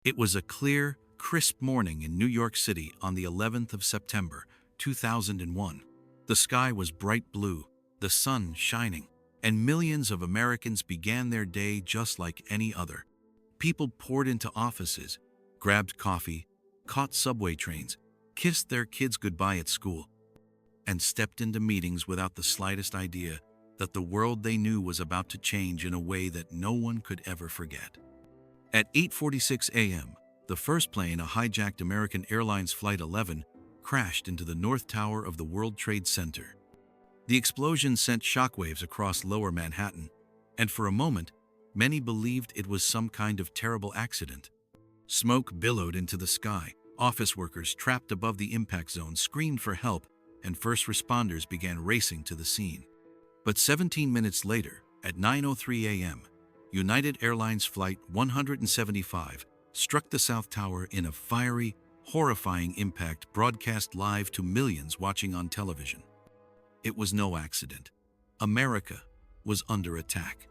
It was a clear, crisp morning in New York City on the 11th of September, 2001. The sky was bright blue, the sun shining, and millions of Americans began their day just like any other. People poured into offices, grabbed coffee, caught subway trains, kissed their kids goodbye at school, and stepped into meetings without the slightest idea that the world they knew was about to change in a way that no one could ever forget. At 8:46 a.m., the first plane, a hijacked American Airlines Flight 11, crashed into the North Tower of the World Trade Center. The explosion sent shockwaves across lower Manhattan, and for a moment, many believed it was some kind of terrible accident. Smoke billowed into the sky, office workers trapped above the impact zone screamed for help, and first responders began racing to the scene. But 17 minutes later, at 9:03 a.m., United Airlines Flight 175 struck the South Tower in a fiery, horrifying impact broadcast live to millions watching on television. It was no accident. America was under attack.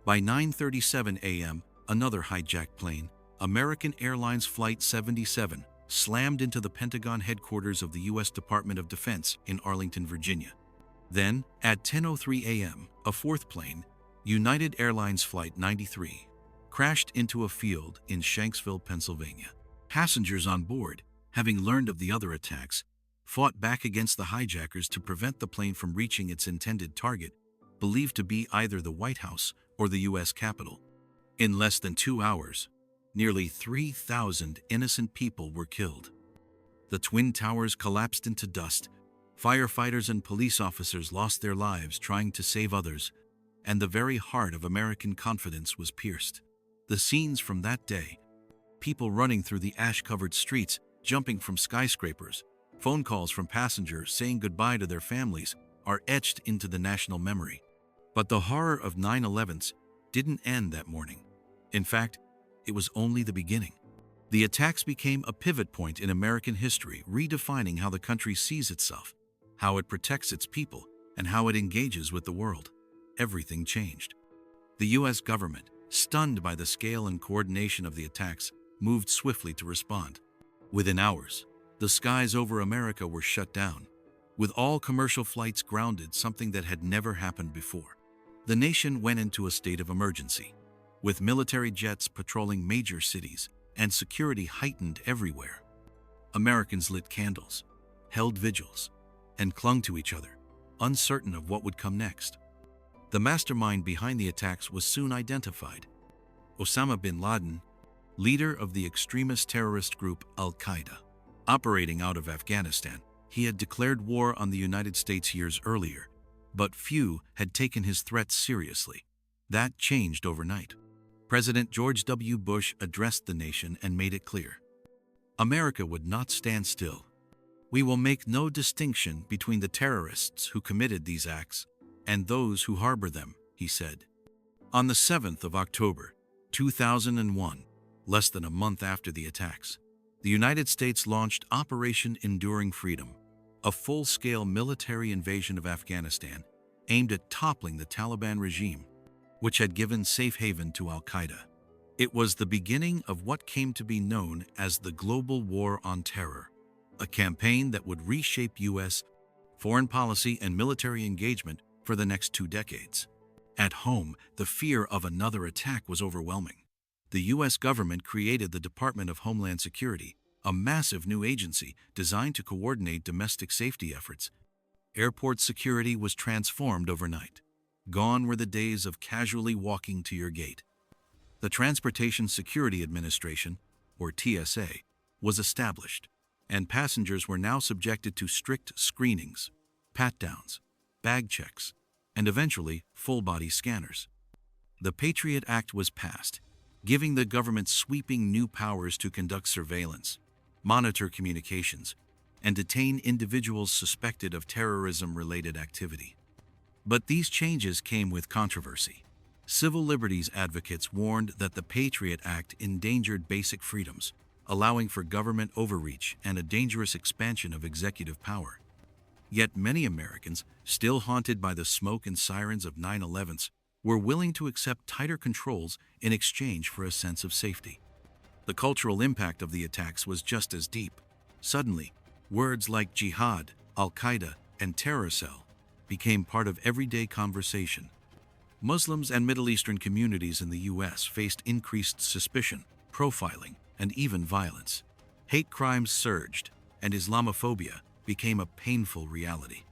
By 9:37 a.m., another hijacked plane, American Airlines Flight 77, slammed into the Pentagon headquarters of the U.S. Department of Defense in Arlington, Virginia. Then, at 10:03 a.m., a fourth plane, United Airlines Flight 93, crashed into a field in Shanksville, Pennsylvania. Passengers on board, having learned of the other attacks, fought back against the hijackers to prevent the plane from reaching its intended target, believed to be either the White House or the U.S. Capitol. In less than 2 hours, nearly 3,000 innocent people were killed. The Twin Towers collapsed into dust, firefighters and police officers lost their lives trying to save others, and the very heart of American confidence was pierced. The scenes from that day, people running through the ash-covered streets, jumping from skyscrapers, phone calls from passengers saying goodbye to their families, are etched into the national memory. But the horror of 9/11s didn't end that morning. In fact, it was only the beginning. The attacks became a pivot point in American history, redefining how the country sees itself, how it protects its people, and how it engages with the world. Everything changed. The U.S. government, stunned by the scale and coordination of the attacks, moved swiftly to respond. Within hours, the skies over America were shut down, with all commercial flights grounded, something that had never happened before. The nation went into a state of emergency, with military jets patrolling major cities and security heightened everywhere. Americans lit candles, held vigils, and clung to each other, uncertain of what would come next. The mastermind behind the attacks was soon identified: Osama bin Laden, leader of the extremist terrorist group Al-Qaeda. Operating out of Afghanistan, he had declared war on the United States years earlier, but few had taken his threats seriously. That changed overnight. President George W. Bush addressed the nation and made it clear: America would not stand still. We will make no distinction between the terrorists who committed these acts and those who harbor them, he said. On the 7th of October, 2001, less than a month after the attacks, the United States launched Operation Enduring Freedom, a full-scale military invasion of Afghanistan aimed at toppling the Taliban regime, which had given safe haven to Al-Qaeda. It was the beginning of what came to be known as the Global War on Terror, a campaign that would reshape U.S. foreign policy and military engagement for the next 2 decades. At home, the fear of another attack was overwhelming. The U.S. government created the Department of Homeland Security, a massive new agency designed to coordinate domestic safety efforts. Airport security was transformed overnight. Gone were the days of casually walking to your gate. The Transportation Security Administration, or TSA, was established, and passengers were now subjected to strict screenings, pat-downs, bag checks, and eventually full-body scanners. The Patriot Act was passed, giving the government sweeping new powers to conduct surveillance, monitor communications, and detain individuals suspected of terrorism-related activity. But these changes came with controversy. Civil liberties advocates warned that the Patriot Act endangered basic freedoms, allowing for government overreach and a dangerous expansion of executive power. Yet many Americans, still haunted by the smoke and sirens of 9/11s, were willing to accept tighter controls in exchange for a sense of safety. The cultural impact of the attacks was just as deep. Suddenly, words like jihad, al-Qaeda, and terror cell became part of everyday conversation. Muslims and Middle Eastern communities in the U.S. faced increased suspicion, profiling, and even violence. Hate crimes surged, and Islamophobia became a painful reality.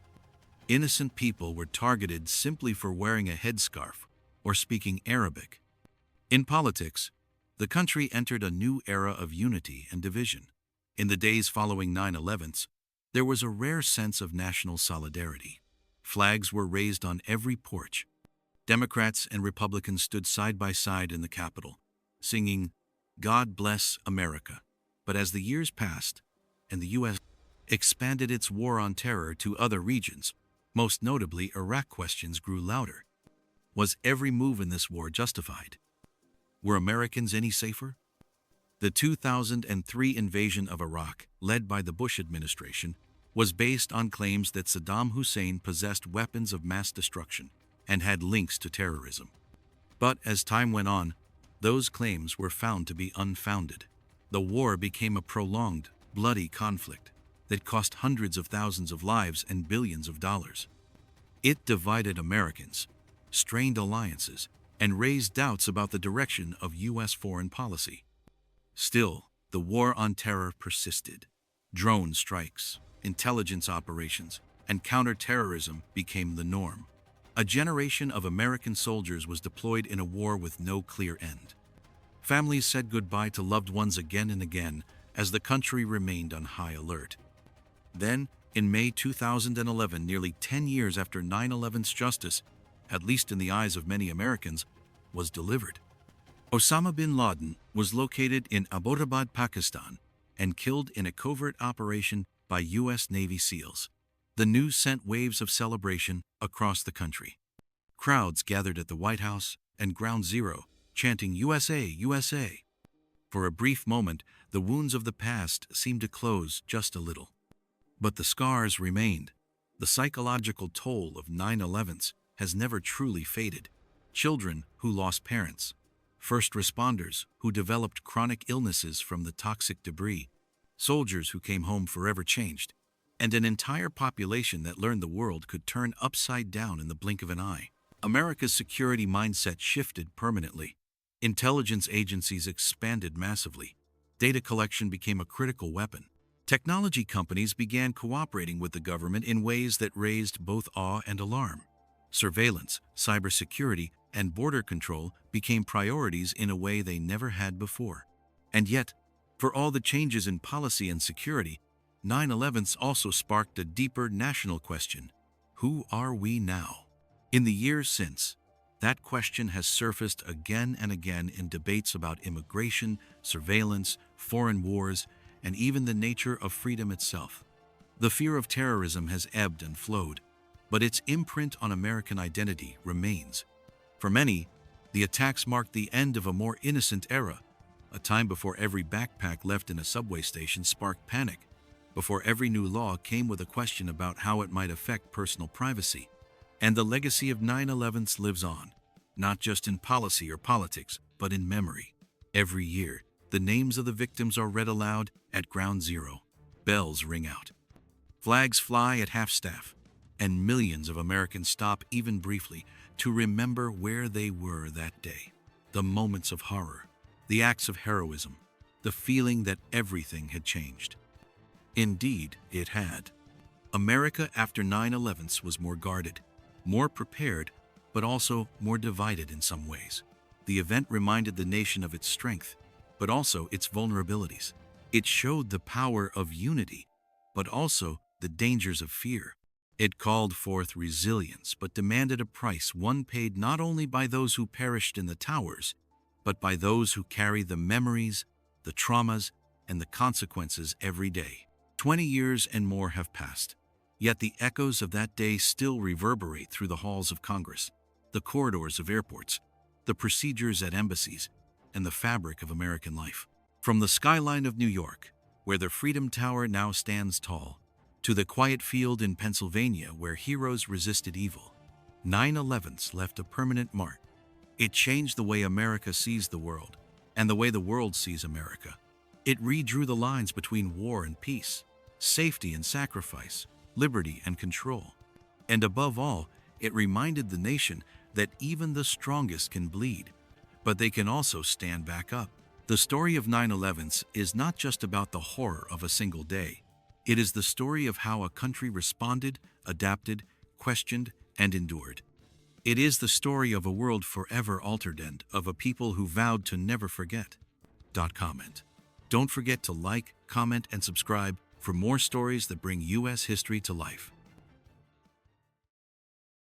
Innocent people were targeted simply for wearing a headscarf or speaking Arabic. In politics, the country entered a new era of unity and division. In the days following 9/11, there was a rare sense of national solidarity. Flags were raised on every porch. Democrats and Republicans stood side by side in the Capitol, singing, "God Bless America." But as the years passed, and the U.S. expanded its war on terror to other regions, most notably Iraq, questions grew louder. Was every move in this war justified? Were Americans any safer? The 2003 invasion of Iraq, led by the Bush administration, was based on claims that Saddam Hussein possessed weapons of mass destruction and had links to terrorism. But as time went on, those claims were found to be unfounded. The war became a prolonged, bloody conflict that cost hundreds of thousands of lives and billions of dollars. It divided Americans, strained alliances, and raised doubts about the direction of U.S. foreign policy. Still, the war on terror persisted. Drone strikes, intelligence operations, and counterterrorism became the norm. A generation of American soldiers was deployed in a war with no clear end. Families said goodbye to loved ones again and again as the country remained on high alert. Then, in May 2011, nearly 10 years after 9/11's justice, at least in the eyes of many Americans, was delivered. Osama bin Laden was located in Abbottabad, Pakistan, and killed in a covert operation by U.S. Navy SEALs. The news sent waves of celebration across the country. Crowds gathered at the White House and Ground Zero, chanting "USA, USA." For a brief moment, the wounds of the past seemed to close just a little. But the scars remained. The psychological toll of 9/11s has never truly faded. Children who lost parents, first responders who developed chronic illnesses from the toxic debris, soldiers who came home forever changed, and an entire population that learned the world could turn upside down in the blink of an eye. America's security mindset shifted permanently. Intelligence agencies expanded massively. Data collection became a critical weapon. Technology companies began cooperating with the government in ways that raised both awe and alarm. Surveillance, cybersecurity, and border control became priorities in a way they never had before. And yet, for all the changes in policy and security, 9/11s also sparked a deeper national question: who are we now? In the years since, that question has surfaced again and again in debates about immigration, surveillance, foreign wars, and even the nature of freedom itself. The fear of terrorism has ebbed and flowed, but its imprint on American identity remains. For many, the attacks marked the end of a more innocent era, a time before every backpack left in a subway station sparked panic, before every new law came with a question about how it might affect personal privacy. And the legacy of 9/11s lives on, not just in policy or politics, but in memory. Every year, the names of the victims are read aloud at Ground Zero. Bells ring out. Flags fly at half-staff, and millions of Americans stop even briefly to remember where they were that day. The moments of horror, the acts of heroism, the feeling that everything had changed. Indeed, it had. America after 9/11s was more guarded, more prepared, but also more divided in some ways. The event reminded the nation of its strength, but also its vulnerabilities. It showed the power of unity, but also the dangers of fear. It called forth resilience, but demanded a price, one paid not only by those who perished in the towers, but by those who carry the memories, the traumas, and the consequences every day. 20 years and more have passed, yet the echoes of that day still reverberate through the halls of Congress, the corridors of airports, the procedures at embassies, and the fabric of American life. From the skyline of New York, where the Freedom Tower now stands tall, to the quiet field in Pennsylvania where heroes resisted evil, 9/11s left a permanent mark. It changed the way America sees the world, and the way the world sees America. It redrew the lines between war and peace, safety and sacrifice, liberty and control. And above all, it reminded the nation that even the strongest can bleed, but they can also stand back up. The story of 9/11 is not just about the horror of a single day. It is the story of how a country responded, adapted, questioned, and endured. It is the story of a world forever altered and of a people who vowed to never forget. Comment. Don't forget to like, comment, and subscribe for more stories that bring U.S. history to life.